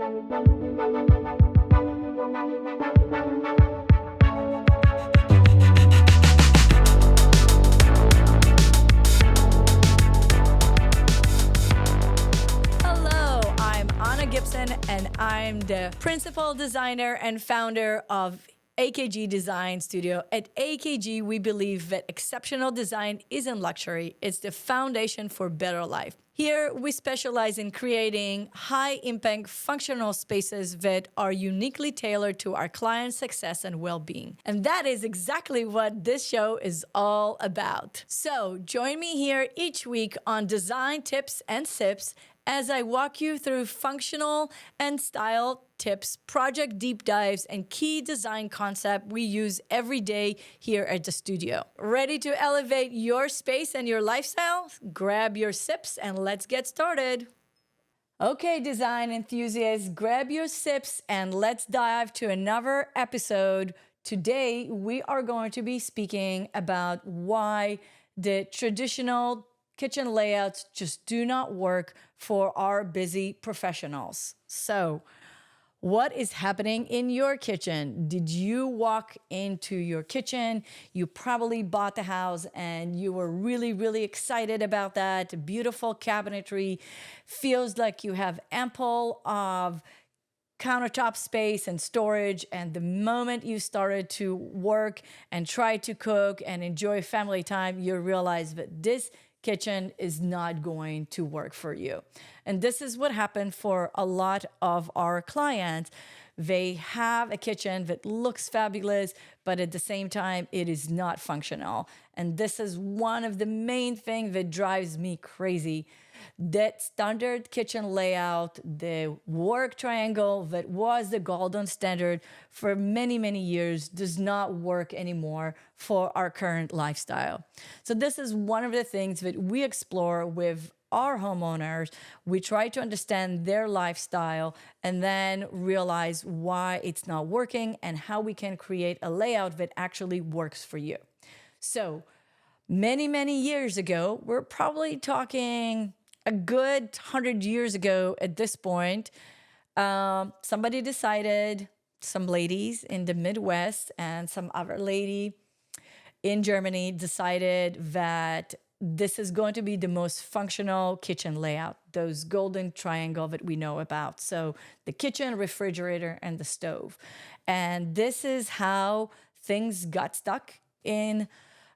And I'm the principal designer and founder of AKG Design Studio. At AKG, we believe that exceptional design isn't luxury, it's the foundation for better life. Here, we specialize in creating high-impact functional spaces that are uniquely tailored to our clients' success and well-being. And that is exactly what this show is all about. So join me here each week on Design Tips and Sips as I walk you through functional and style tips, project deep dives, and key design concepts we use every day here at the studio. Ready to elevate your space and your lifestyle? Grab your sips and let's get started. Okay, design enthusiasts, grab your sips and let's dive to another episode. Today, we are going to be speaking about why the traditional kitchen layouts just do not work for our busy professionals. So, what is happening in your kitchen? Did you walk into your kitchen? You probably bought the house and you were really, really excited about that. Beautiful cabinetry. Feels like you have ample of countertop space and storage, and the moment you started to work and try to cook and enjoy family time, you realize that this kitchen is not going to work for you. And this is what happened for a lot of our clients. They have a kitchen that looks fabulous, but at the same time, it is not functional. And this is one of the main things that drives me crazy. That standard kitchen layout, the work triangle that was the golden standard for many, many years, does not work anymore for our current lifestyle. So this is one of the things that we explore with our homeowners. We try to understand their lifestyle and then realize why it's not working and how we can create a layout that actually works for you. So many, many years ago, we're probably talking a good 100 years ago at this point, somebody decided, some ladies in the Midwest and some other lady in Germany decided that this is going to be the most functional kitchen layout, those golden triangle that we know about. So the kitchen, refrigerator, and the stove. And this is how things got stuck in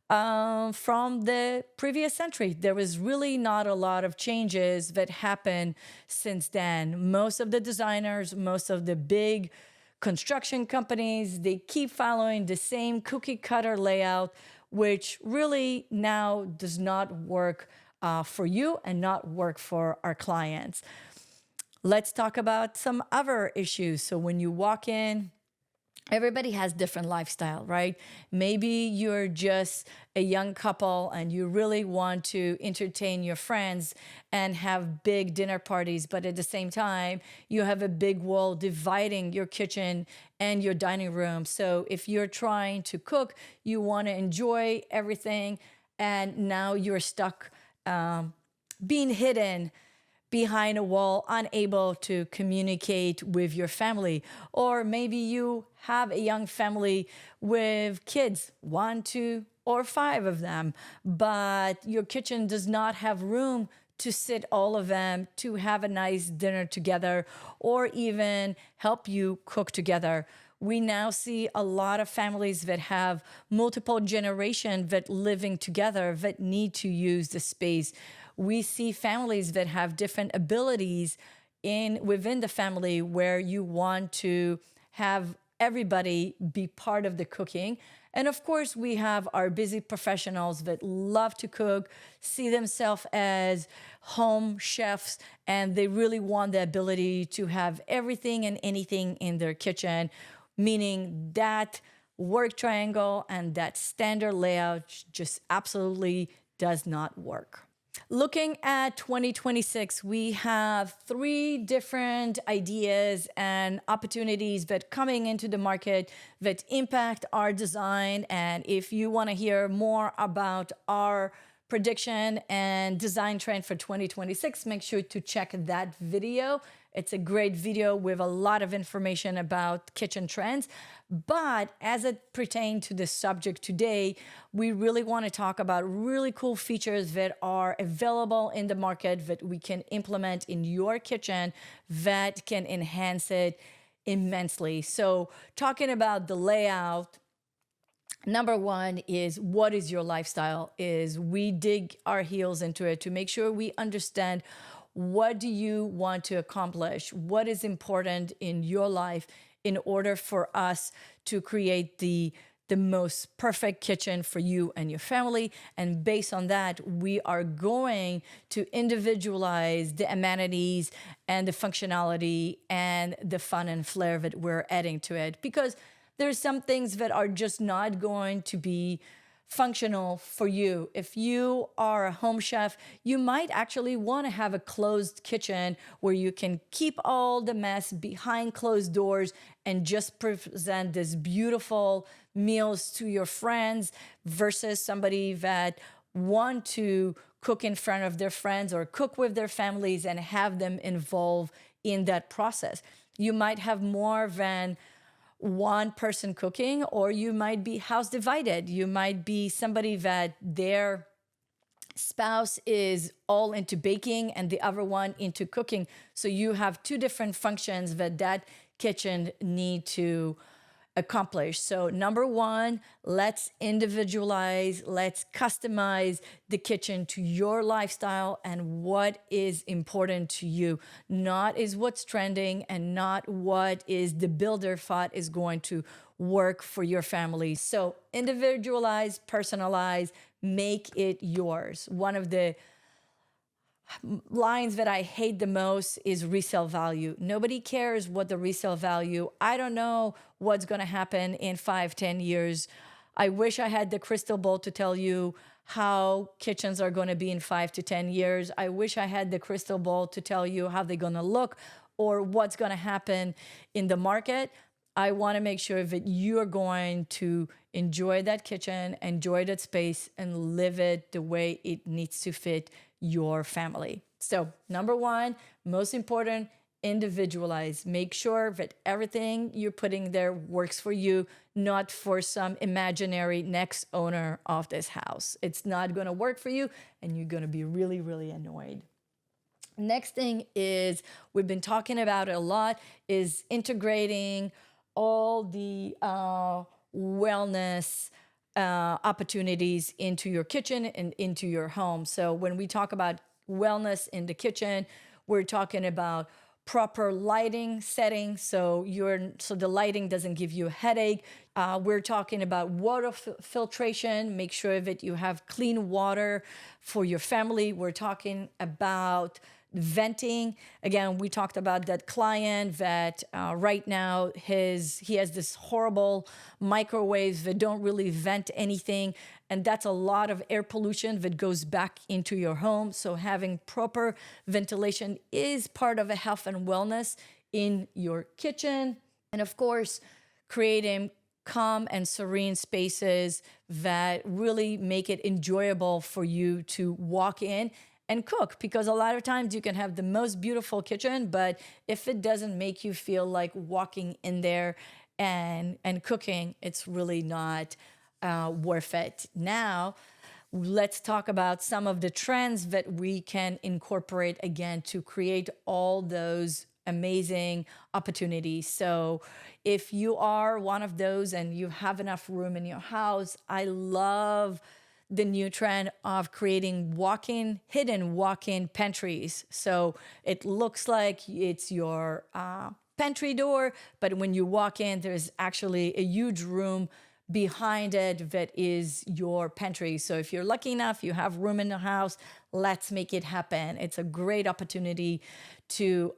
from the previous century. There was really not a lot of changes that happened since then. Most of the designers, most of the big construction companies, they keep following the same cookie cutter layout, which really now does not work for you and not work for our clients. Let's talk about some other issues. So when you walk in, everybody has different lifestyle, right? Maybe you're just a young couple and you really want to entertain your friends and have big dinner parties, but at the same time, you have a big wall dividing your kitchen and your dining room. So if you're trying to cook, you want to enjoy everything, and now you're stuck being hidden behind a wall, unable to communicate with your family. Or maybe you have a young family with kids, 1, 2, or 5 of them, but your kitchen does not have room to sit all of them, to have a nice dinner together, or even help you cook together. We now see a lot of families that have multiple generations that living together that need to use the space. We see families that have different abilities within the family where you want to have everybody be part of the cooking. And of course, we have our busy professionals that love to cook, see themselves as home chefs, and they really want the ability to have everything and anything in their kitchen, meaning that work triangle and that standard layout just absolutely does not work. Looking at 2026, we have 3 different ideas and opportunities that coming into the market that impact our design. And if you want to hear more about our prediction and design trend for 2026, make sure to check that video It's a great video with a lot of information about kitchen trends. But as it pertains to the subject today, we really want to talk about really cool features that are available in the market that we can implement in your kitchen that can enhance it immensely. So talking about the layout, number one is, what is your lifestyle? Is we dig our heels into it to make sure we understand, what do you want to accomplish? What is important in your life in order for us to create the most perfect kitchen for you and your family? And based on that, we are going to individualize the amenities and the functionality and the fun and flair that we're adding to it. Because there's some things that are just not going to be functional for you. If you are a home chef, you might actually want to have a closed kitchen where you can keep all the mess behind closed doors and just present this beautiful meals to your friends, versus somebody that want to cook in front of their friends or cook with their families and have them involved in that process. You might have more than one person cooking, or you might be house divided. You might be somebody that their spouse is all into baking and the other one into cooking. So you have two different functions that kitchen need to accomplish. So number one, let's individualize, let's customize the kitchen to your lifestyle and what is important to you. Not is what's trending and not what is the builder thought is going to work for your family. So individualize, personalize, make it yours. One of the lines that I hate the most is resale value. Nobody cares what the resale value. I don't know what's going to happen in 5-10 years. I wish I had the crystal ball to tell you how kitchens are going to be in 5 to 10 years. I wish I had the crystal ball to tell you how they're going to look or what's going to happen in the market. I want to make sure that you're going to enjoy that kitchen, enjoy that space, and live it the way it needs to fit your family. So number one, most important, individualize. Make sure that everything you're putting there works for you, not for some imaginary next owner of this house. It's not going to work for you, and you're going to be really, really annoyed. Next thing is, we've been talking about it a lot, is integrating all the wellness opportunities into your kitchen and into your home. So when we talk about wellness in the kitchen, we're talking about proper lighting setting, so the lighting doesn't give you a headache. We're talking about water filtration. Make sure that you have clean water for your family. We're talking about venting. Again, we talked about that client that right now he has this horrible microwaves that don't really vent anything, and that's a lot of air pollution that goes back into your home. So having proper ventilation is part of a health and wellness in your kitchen. And of course, creating calm and serene spaces that really make it enjoyable for you to walk in and cook, because a lot of times you can have the most beautiful kitchen, but if it doesn't make you feel like walking in there and cooking, it's really not worth it. Now, let's talk about some of the trends that we can incorporate again to create all those amazing opportunities. So if you are one of those and you have enough room in your house, I love the new trend of creating hidden walk-in pantries. So it looks like it's your pantry door, but when you walk in, there's actually a huge room behind it that is your pantry. So if you're lucky enough, you have room in the house, let's make it happen. It's a great opportunity to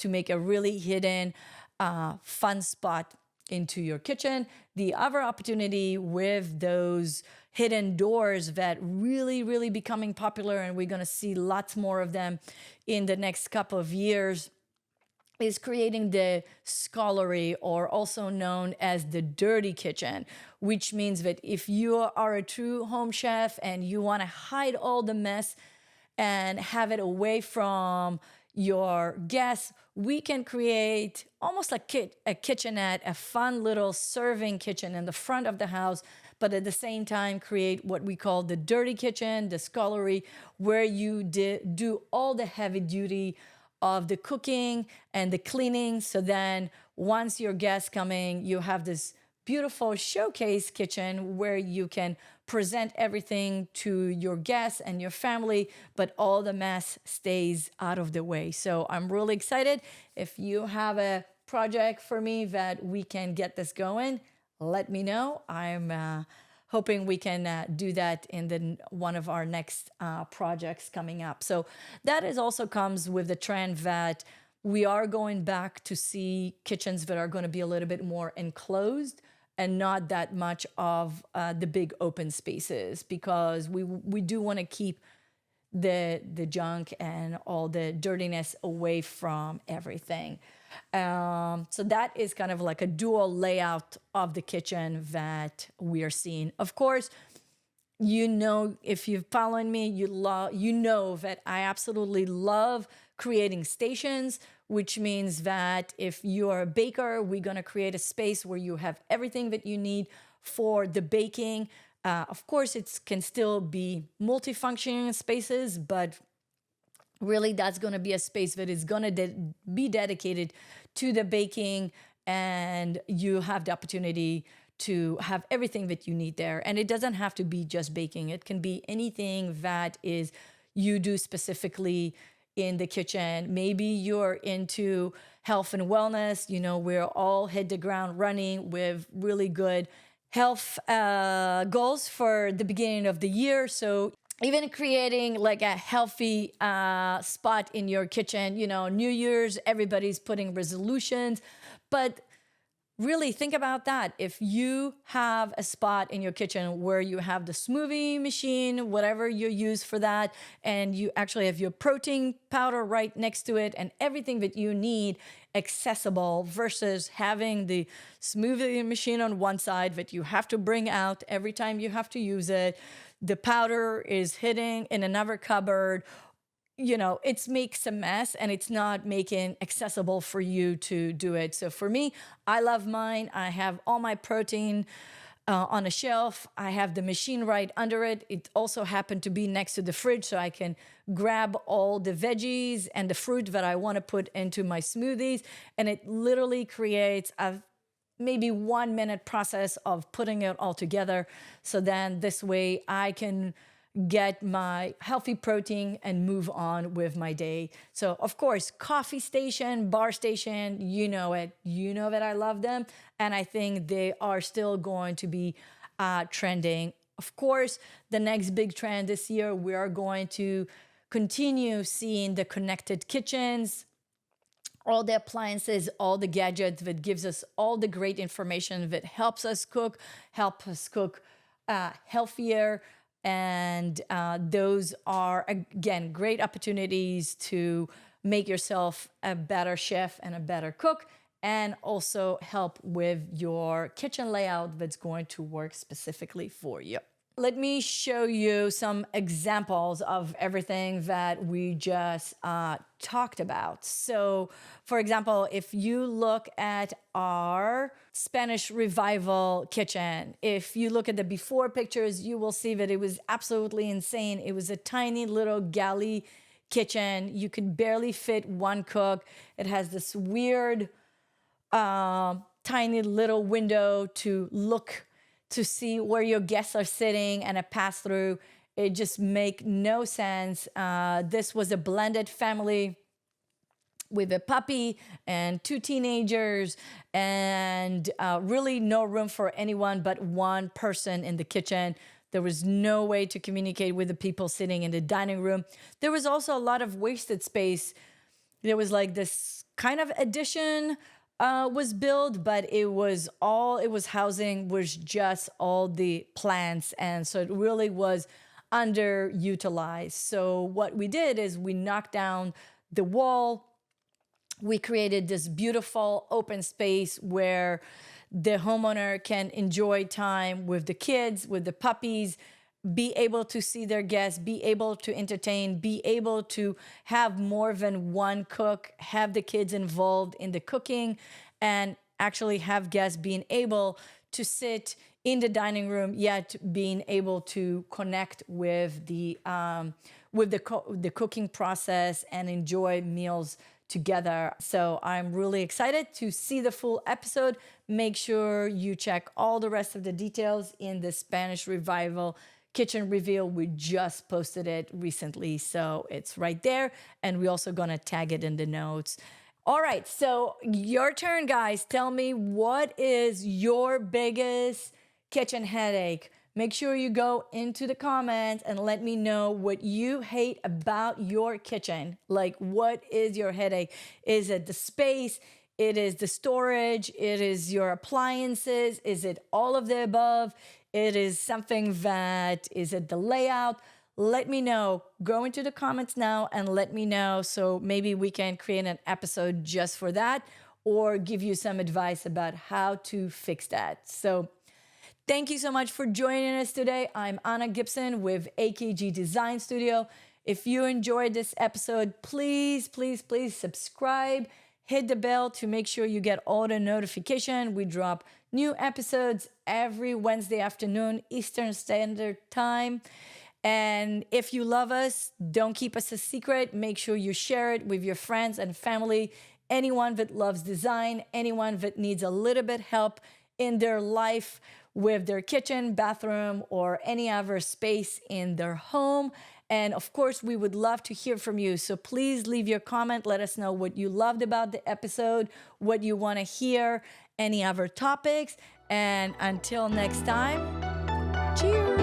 make a really hidden, fun spot into your kitchen. The other opportunity with those hidden doors that really becoming popular, and we're going to see lots more of them in the next couple of years, is creating the scullery, or also known as the dirty kitchen, which means that if you are a true home chef and you want to hide all the mess and have it away from your guests, we can create almost like a kitchenette, a fun little serving kitchen in the front of the house, but at the same time create what we call the dirty kitchen, the scullery, where you do all the heavy duty of the cooking and the cleaning. So then once your guests coming, you have this beautiful showcase kitchen where you can present everything to your guests and your family, but all the mess stays out of the way. So I'm really excited. If you have a project for me that we can get this going, let me know. I'm hoping we can do that in one of our next projects coming up. So that is also comes with the trend that we are going back to see kitchens that are going to be a little bit more enclosed and not that much of the big open spaces, because we do want to keep the junk and all the dirtiness away from everything. So that is kind of like a dual layout of the kitchen that we are seeing. Of course, you know, if you've followed me, you know that I absolutely love creating stations, which means that if you're a baker, we're going to create a space where you have everything that you need for the baking. Of course, it can still be multifunctioning spaces, but really that's going to be a space that is going to be dedicated to the baking, and you have the opportunity to have everything that you need there. And it doesn't have to be just baking. It can be anything that is you do specifically in the kitchen. Maybe you're into health and wellness. You know, we're all hit the ground running with really good health goals for the beginning of the year. So even creating like a healthy spot in your kitchen, you know, New Year's, everybody's putting resolutions, but really think about that. If you have a spot in your kitchen where you have the smoothie machine, whatever you use for that, and you actually have your protein powder right next to it and everything that you need accessible, versus having the smoothie machine on one side that you have to bring out every time you have to use it. The powder is hidden in another cupboard. You know, it makes a mess and it's not making accessible for you to do it. So for me, I love mine. I have all my protein on a shelf. I have the machine right under it. It also happened to be next to the fridge, so I can grab all the veggies and the fruit that I want to put into my smoothies. And it literally creates a maybe 1 minute process of putting it all together. So then this way I can get my healthy protein and move on with my day. So of course, coffee station, bar station, you know it. You know that I love them. And I think they are still going to be trending. Of course, the next big trend this year, we are going to continue seeing the connected kitchens, all the appliances, all the gadgets that gives us all the great information that help us cook healthier. And those are, again, great opportunities to make yourself a better chef and a better cook, and also help with your kitchen layout that's going to work specifically for you. Let me show you some examples of everything that we just talked about. So, for example, if you look at our Spanish Revival kitchen, if you look at the before pictures, you will see that it was absolutely insane. It was a tiny little galley kitchen. You could barely fit one cook. It has this weird tiny little window to look to see where your guests are sitting, and a pass through. It just make no sense. This was a blended family with a puppy and 2 teenagers, and really no room for anyone but one person in the kitchen. There was no way to communicate with the people sitting in the dining room. There was also a lot of wasted space. There was like this kind of addition was built, but it was housing was just all the plants. And so it really was underutilized. So what we did is we knocked down the wall. We created this beautiful open space where the homeowner can enjoy time with the kids, with the puppies, be able to see their guests, be able to entertain, be able to have more than one cook, have the kids involved in the cooking, and actually have guests being able to sit in the dining room, yet being able to connect with the cooking process and enjoy meals together. So I'm really excited to see the full episode. Make sure you check all the rest of the details in the Spanish Revival kitchen reveal. We just posted it recently, so it's right there. And we're also gonna tag it in the notes. All right, so your turn, guys. Tell me, what is your biggest kitchen headache? Make sure you go into the comments and let me know what you hate about your kitchen. Like, what is your headache? Is it the space? It is the storage? It is your appliances? Is it all of the above? It is something that, is it the layout? Let me know. Go into the comments now and let me know, so maybe we can create an episode just for that, or give you some advice about how to fix that. So thank you so much for joining us today. I'm Anna Gibson with AKG Design Studio. If you enjoyed this episode, please, please, please subscribe. Hit the bell to make sure you get all the notification. We drop new episodes every Wednesday afternoon, Eastern Standard Time. And if you love us, don't keep us a secret. Make sure you share it with your friends and family, anyone that loves design, anyone that needs a little bit help in their life with their kitchen, bathroom, or any other space in their home. And of course, we would love to hear from you. So please leave your comment. Let us know what you loved about the episode, what you want to hear, any other topics. And until next time, cheers.